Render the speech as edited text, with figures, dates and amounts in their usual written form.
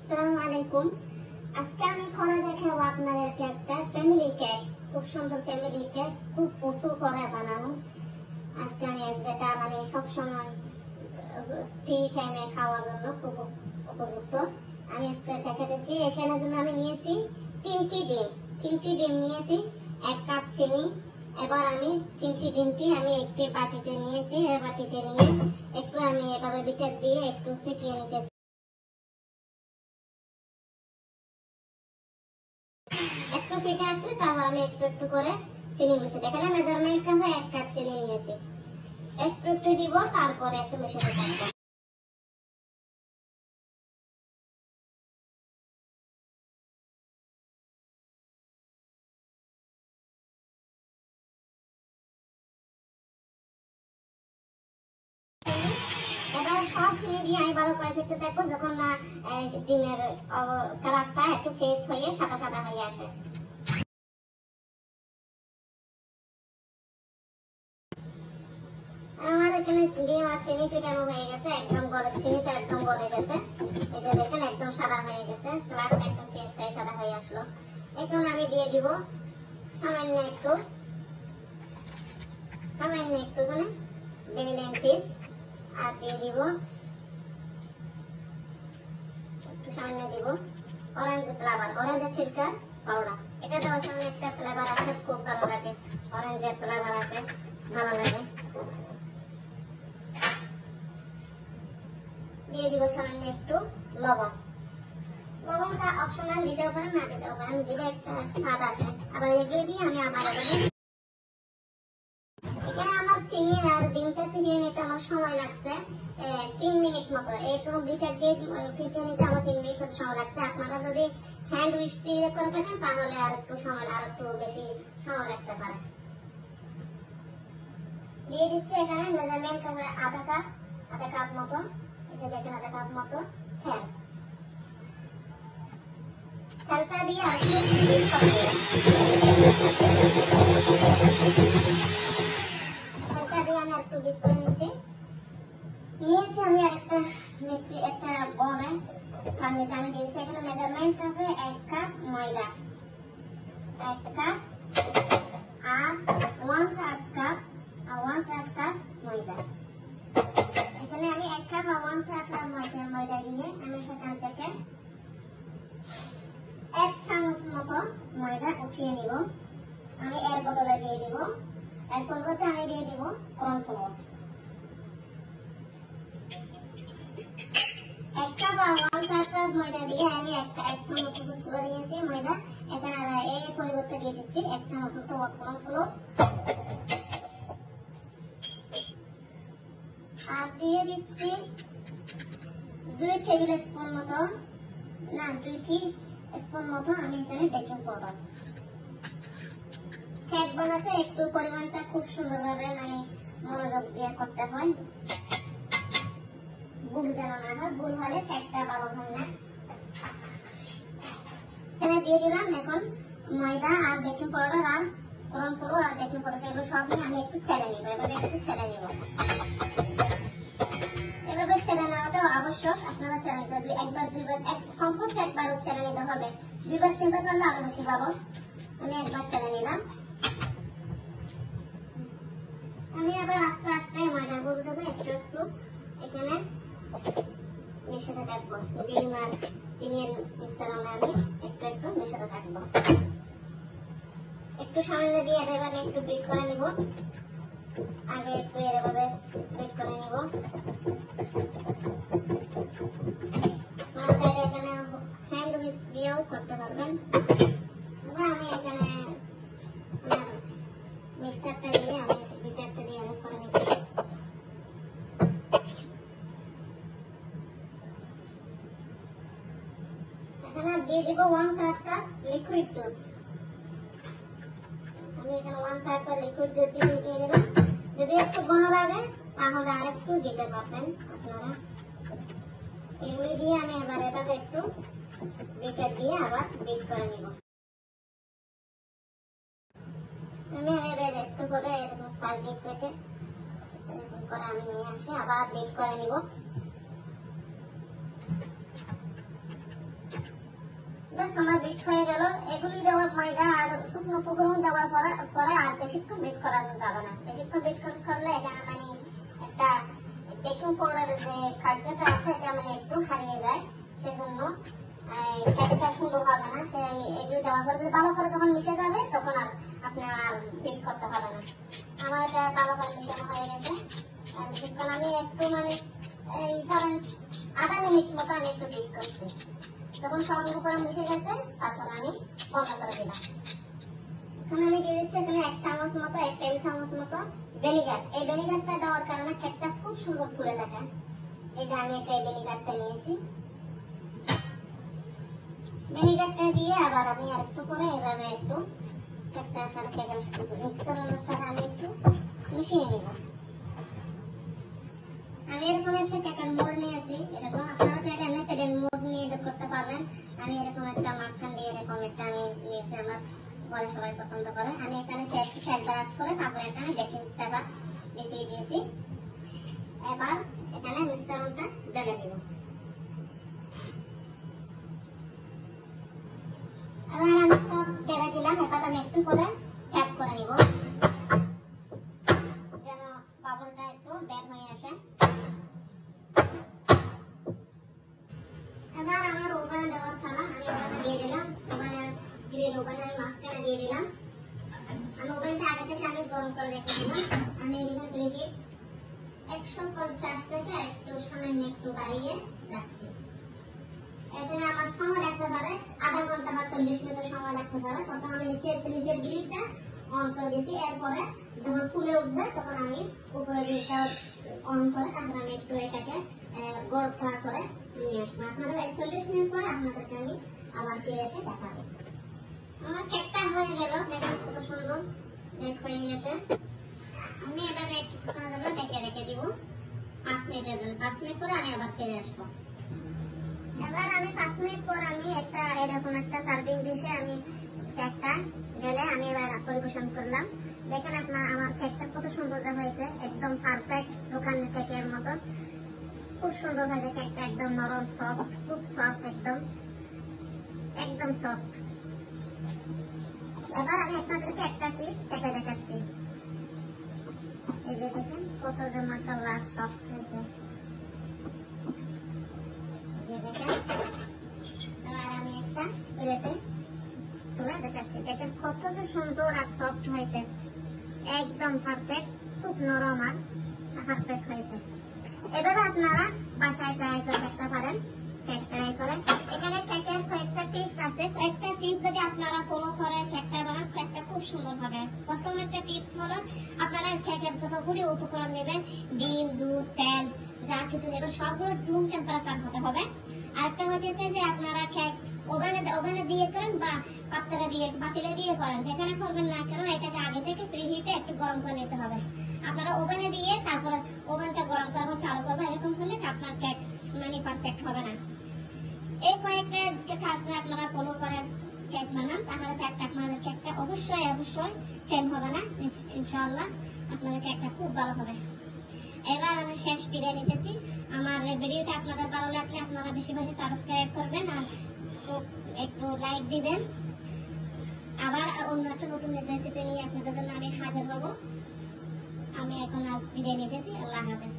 আসসালামু আলাইকুম। আজকে আমি করে দেখাবো আপনাদেরকে একটা ফ্যামিলি কেক, খুব সুন্দর ফ্যামিলি কেক, খুব উঁচু করে বানানো। আজকে আমি যেটা মানে সবসময় টি টাইমে খাওয়ার জন্য খুব উপযুক্ত আমি আজকে দেখা দিচ্ছি। এখানের জন্য আমি নিয়েছি তিনটি ডিম নিয়েছি, 1 কাপ চিনি। এবার আমি তিনটি ডিমটি আমি একটি বাটিতে নিয়েছি। এই বাটিতে নিয়ে একটু আমি এভাবে বিটার দিয়ে একটু ফেটিয়ে নিতেছি। একটু ফেটে আসলে তারপর আমি একটু একটু করে চিনি মিশিয়ে, এখানে মেজারমেন্ট কাপে 1 কাপ চিনি নিয়েছি। একটু একটু দিব, তারপরে একটু মিশাতে থাকবো। এবার সব চিনি দিয়ে আমি ভালো করে ফেটতে থাকবো, যখন না ডিমের কালারটা একটু চেঞ্জ হয়ে সাদা সাদা হয়ে আসে। আমার এখানে ডিম আর চিনি ফেটানো হয়ে গেছে, একদম গলে, চিনিটা একদম গলে গেছে। এই যে দেখেন একদম সাদা হয়ে গেছে, কালারটা একদম চেঞ্জ হয়ে সাদা হয়ে আসলো। এখন আমি দিয়ে দিব সামান্য একটু মানে ভ্যানিলা এসেন্স, আর দিয়ে দিব একটু সামান্য দিব অরেঞ্জের ছিলকা পাউডার। এটা দেওয়ার জন্য একটা ফ্লেভার আসে, খুব ভালো লাগে, অরেঞ্জের ফ্লেভার আসে, ভালো লাগে। দিয়ে দিব সামান্য একটু লবণটা অপশনাল, দিতেও পারেন না দিতেও পারেন, দিলে একটা স্বাদ আসে। আবার এগুলো দিয়ে আমি এখানে আমার চিনি আর ডিমটা ফিটিয়ে নিতে আমার সময় লাগছে 3 মিনিট মতো। এরকম বিটার দিয়ে ফিটিয়ে নিতে আমার 3 মিনিট মতো সময় লাগছে। আপনারা যদি হ্যান্ড উইচ দিয়ে করে থাকেন তাহলে আর একটু বেশি সময় লাগতে পারে। দিয়ে দিচ্ছি এখানে মেজারমেন্ট কাপে আধা কাপ মতো, এই যে দেখেন আধা কাপ মতো তেলটা দিয়ে আর একটু মিক্স করে আমি একটু বিট করে নিয়েছি আমি আরেকটা একটা বলে পানিতে আমি দিয়েছি। এখানে মেজারমেন্ট কাপে 1 কাপ ময়দা, 1 কাপ আর 1/3 কাপ ময়দা। এখানে আমি 1 কাপ আর 1/3 কাপ ময়দা দিয়ে আমি সেখান থেকে 1 চামচ মতো ময়দা উঠিয়ে নিব। আমি এর বদলে দিয়ে দিব, এর পরিবর্তে আমি দিয়ে দিব কর্নফ্লোর। 1 কাপ আর 1/3 কাপ ময়দা দিয়ে আমি 1 চামচ মতো তুলে নিয়েছি ময়দা। এখানে এই পরিবর্তে দিয়ে দিচ্ছি 1 চামচ মতো কর্নফ্লোর, আর দিয়ে দিচ্ছি 2 টেবিল স্পুন মতো, না 2 স্পুন মতো আমি এখানে বেকিং পাউডার। কেক বানাতে একটু পরিমাণটা খুব সুন্দরভাবে মানে মনোযোগ দিয়ে করতে হয়, ভুল যেন না হয়, ভুল হলে কেকটা ভালো হয় না। এখানে দিয়ে দিলাম এখন ময়দা আর বেকিং পাউডার আর কর্নফ্লোর আর বেকিং পাউডার, সেগুলো সব নিয়ে আমি একটু ছেড়ে নিব। এভাবে একটু ছেড়ে নিব, এভাবে ছেড়ে নেওয়াটাও আবশ্যক। আপনারা ছেড়ে নিতে একবার কমপক্ষে একবারও ছেড়ে নিতে হবে, 2বার 3বার করলে আরো বেশি ভালো। আমি একবার ছেড়ে নিলাম। আমি আবার আস্তে আস্তে ময়দা গুলো একটু একটু এখানে মিশাতে থাকবো, ডিম আর চিনির মিশ্রণে আমি একটু একটু মিশাতে থাকবো। একটু সামান্য দিয়ে এভাবে একটু বিট করে নিব, আগে একটু এভাবে বিট করে নিব। আপনারা চাইলে এখানে হ্যান্ড উইস্ক দিয়েও করতে পারবেন। আমি এখানে মিক্সারটা দিয়ে আমি বিটারটা দিয়ে আমি করে নিচ্ছি। এখানে দিয়ে দিব 1/3 কাপ লিকুইড দুধ। আমি এখানে 1/3 কাপ লিকুইড দুধ দিয়ে দিলাম। যদি একটু ঘন লাগে তাহলে আর একটু দিতে পারবেন আপনারা। এগুলি দিয়ে আমি এবার এভাবে একটু বিটার দিয়ে আবার বিট করে নিব। আমি এভাবে একটু করে এরকম সাইড দিক থেকে এরকম করে আমি নিয়ে আসি, আবার বিট করে নিব। বাস আমার বিট হয়ে গেল। এগুলি দেওয়ার ময়দা আর শুকনো উপকরণ দেওয়ার পরে আর বেশিক্ষণ বিট করানো যাবে না। বেশিক্ষণ বিট করলে এখানে মানে একটা বেকিং পাউডারের যে কার্যটা আছে এটা মানে একটু হারিয়ে যায়, সেজন্য কেকটা সুন্দর হবে না। সেই এগুলি দেওয়ার পরে যদি ভালো করে যখন মিশে যাবে তখন আর আপনার আর বিট করতে হবে না। আমার এটা ভালো করে মিশানো হয়ে গেছে। বেশিক্ষণ আমি একটু মানে এই ধরেন আধা মিনিট মতো আমি একটু বিট করছি। যখন সব উপকরণ মিশে গেছে তারপর আমি বন্ধ করে দিলাম। এখন আমি দিয়ে দিচ্ছি এখানে 1 চামচ মতো, 1 টেবিল চামচ মতো ভিনেগার। এই ভিনেগারটা দেওয়ার কারণে কেকটা খুব সুন্দর ফুলে থাকে। এই যে আমি একটা ভিনেগারটা নিয়েছি। ভিনেগারটা দিয়ে আবার আমি আরেকটু করে এভাবে একটু কেকটার সাথে কেকের মিক্সচারের সাথে আমি একটু মিশিয়ে নিব। আমি এরকম একটা কেকের মোড় নিয়েছি, এরকম আপনারা চাইলে এমনি পেডেল মোড় নিয়ে এটা করতে পারবেন। আমি এরকম একটা মাঝখান দিয়ে এরকম একটা আমি নিয়েছি, আমার ঘরে সবাই পছন্দ করে। আমি এখানে কেক ব্রাশ করে তারপরে এখানে বেকিং পেপার মিশিয়ে দিয়েছি। এবার এখানে মিশ্রণটা ঢেলে দিব। এবার আমি সব ঢেলে দিলাম। এবার আমি একটু করে ট্যাপ করে নিব যেন বাবলটা একটু বের হয়ে আসে। এবার আমার ওভেনে দেওয়ার থালা আমি এখানে দিয়ে দিলাম। ওভেনের গ্রিল ওভেনে আমি মাঝখানে দিয়ে দিলাম। আমি ওভেনটা আগে থেকে আমি গরম করে রেখেছিলাম। আমি এখানে প্রিহিট 150 থেকে একটু সামান্য একটু বাড়িয়ে রাখছি। এখানে আমার সময় লাগতে পারে আধা ঘন্টা বা 40 মিনিটের সময় লাগতে পারে। তখন আমি নিচের গ্রিলটা অন করে দিয়েছি। এরপরে যখন ফুলে উঠবে তখন আমি উপরে গ্রিলটা অন করে তারপর আমি একটু এটাকে গোটা করে নিয়ে আসবো। আপনাদের 40 মিনিট পরে আপনাদেরকে আমি আবার ফিরে এসে দেখাবো। আমার কেকটা হয়ে গেল, দেখেন কত সুন্দর কেক হয়ে গেছে। আমি এভাবে কিছুক্ষণের জন্য ঢেকে রেখে দিব 5 মিনিটের জন্য। 5 মিনিট পরে আমি আবার ফিরে আসবো। এবার আমি 5 মিনিট পর আমি একটা এরকম একটা সার্ভিং ডিশে আমি কেকটা ঢেলে আমি এবার পরিবেশন করলাম। দেখেন আপনার আমার কেকটা কত সুন্দর হয়েছে, একদম পারফেক্ট দোকানের কেকের মতো। খুব সুন্দর হয়েছে কেকটা, একদম নরম সফট, খুব সফট, একদম সফট। এবার আমি আপনাদেরকে একটা পিস কেটে দেখাচ্ছি। এই যে দেখেন কত যে মাশাআল্লাহ সফট হয়েছে। এবার আমি একটা প্লেটে তুলে দেখাচ্ছি। দেখেন কত যে সুন্দর আর সফট হয়েছে, একদম পারফেক্ট, খুব নরম আর পারফেক্ট হয়েছে। এভাবে আপনারা বাসায় ট্রাই করে দেখতে পারেন। কেক ট্রাই করে এখানে কেকের কয়েকটা টিপস আছে। কয়েকটা টিপস যদি আপনারা ফলো করে কেকটা বানান, কেকটা খুব সুন্দর হবে। প্রথম একটা টিপস হলো আপনারা কেকের যতগুলি উপকরণ নেবেন, ডিম, দুধ, তেল যা কিছু নেবেন সবগুলো রুম টেম্পারেচার হতে হবে। আরেকটা হচ্ছে যে আপনারা কেক ওভেনে দিয়ে করেন বা পাতিলে দিয়ে করেন, যেখানে করবেন না কেন এটাকে আগে থেকে প্রিহিটে একটু গরম করে নিতে হবে। আপনারা ওভেনে দিয়ে তারপরে ওভেনটা গরম করবেন, চালু করবেন, এরকম করলে আপনার কেক মানে পারফেক্ট হবে না। এই কয়েকটা কাজ আপনারা ফলো করে কেক বানান, তাহলে আপনাদের কেকটা অবশ্যই ফেল হবে না। ইনশাআল্লাহ আপনাদের কেকটা খুব ভালো হবে। এবার আমি শেষ বিদায় নিতেছি। আমার ভিডিওটা আপনাদের ভালো লাগলে আপনারা বেশি বেশি সাবস্ক্রাইব করবেন আর একটু লাইক দিবেন। আবার অন্য একটা নতুন রেসিপি নিয়ে আপনাদের জন্য আমি হাজির হব। আমি এখন আজ বিদায় নিতেছি। আল্লাহ হাফেজ।